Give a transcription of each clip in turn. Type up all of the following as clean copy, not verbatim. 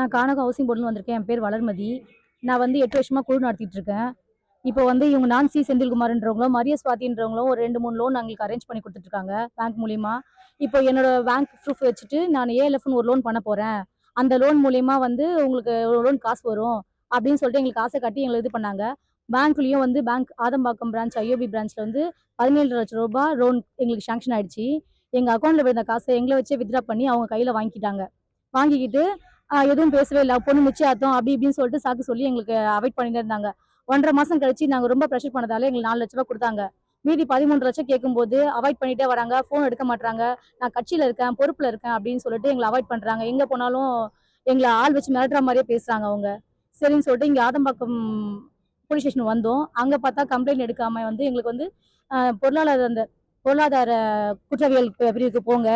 நான் கானகம் ஹவுசிங் போர்டுன்னு வந்திருக்கேன். என் பேர் வளர்மதி. நான் வந்து 8 வருஷமா குழு நடத்திட்டு இருக்கேன். இப்போ வந்து இவங்க நான்சி செந்தில்குமார்ன்றவங்களும், மரிய சுவாதின்றவங்களும் ஒரு 2, 3 லோன் எங்களுக்கு அரேஞ்ச் பண்ணி கொடுத்துட்டு இருக்காங்க பேங்க் மூலியமா. இப்போ என்னோட பேங்க் ப்ரூஃப் வச்சுட்டு நான் ஏஎல்எஃப்னு ஒரு லோன் பண்ண போறேன். அந்த லோன் மூலியமா வந்து உங்களுக்கு ஒரு லோன் காசு வரும் அப்படின்னு சொல்லிட்டு எங்களுக்கு காசை கட்டி எங்களை இது பண்ணாங்க. பேங்க்லயும் வந்து பேங்க் ஆதம்பாக்கம் பிரான்ச் ஐஓபி பிரான்ச்ல வந்து 17 லட்சம் ரூபாய் லோன் எங்களுக்கு சாங்ஷன் ஆயிடுச்சு. எங்க அக்கௌண்ட்ல விழுந்த காசை எங்களை வச்சே வித்ட்ரா பண்ணி அவங்க கையில வாங்கிக்கிட்டாங்க. வாங்கிக்கிட்டு எதுவும் பேசவே இல்லை. பொண்ணு நிச்சயார்த்தம் அப்படி இப்படின்னு சொல்லிட்டு சாக்கு சொல்லி எங்களுக்கு அவாய்ட் பண்ணிட்டு இருந்தாங்க. 1.5 மாசம் கழிச்சு நாங்கள் ரொம்ப ப்ரெஷர் பண்ணதால எங்களுக்கு 4 லட்ச ரூபாய் கொடுத்தாங்க. மீதி 13 லட்சம் கேட்கும்போது அவாய்ட் பண்ணிட்டே வராங்க. ஃபோன் எடுக்க மாட்டாங்க. நான் கட்சியில் இருக்கேன், பொறுப்பில் இருக்கேன் அப்படின்னு சொல்லிட்டு எங்களை அவாய்ட் பண்ணுறாங்க. எங்கே போனாலும் எங்களை ஆள் வச்சு மிரட்டுற மாதிரியே பேசுகிறாங்க அவங்க. சரின்னு சொல்லிட்டு இங்கே ஆதம்பாக்கம் போலீஸ் ஸ்டேஷன் வந்தோம். அங்கே பார்த்தா கம்ப்ளைண்ட் எடுக்காம வந்து எங்களுக்கு வந்து பொருளாதார குற்றவியல் பிரிவுக்கு போங்க,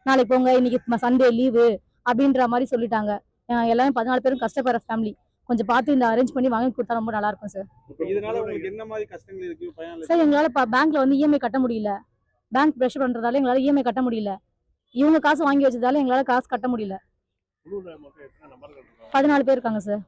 நாளைக்கு போங்க, இன்னைக்கு சண்டே லீவு அப்படின்ற மாதிரி சொல்லிட்டாங்க. எல்லாமே 14 பேரும் கஷ்டப்படுற ஃபேமிலி. கொஞ்சம் பார்த்து இந்த அரேஞ்ச் பண்ணி வாங்கி கொடுத்தா ரொம்ப நல்லா இருக்கும் சார். இதனால உங்களுக்கு என்ன மாதிரி கஷ்டங்கள் இருக்கு? சார் எங்களால பேங்க்ல வந்து இஎம்ஐ கட்ட முடியல. பேங்க் ப்ரெஷர் பண்றதால எங்களால இஎம்ஐ கட்ட முடியல. இவங்க காசு வாங்கி வச்சதால எங்களால காசு கட்ட முடியல. 14 பேர் இருக்காங்க சார்.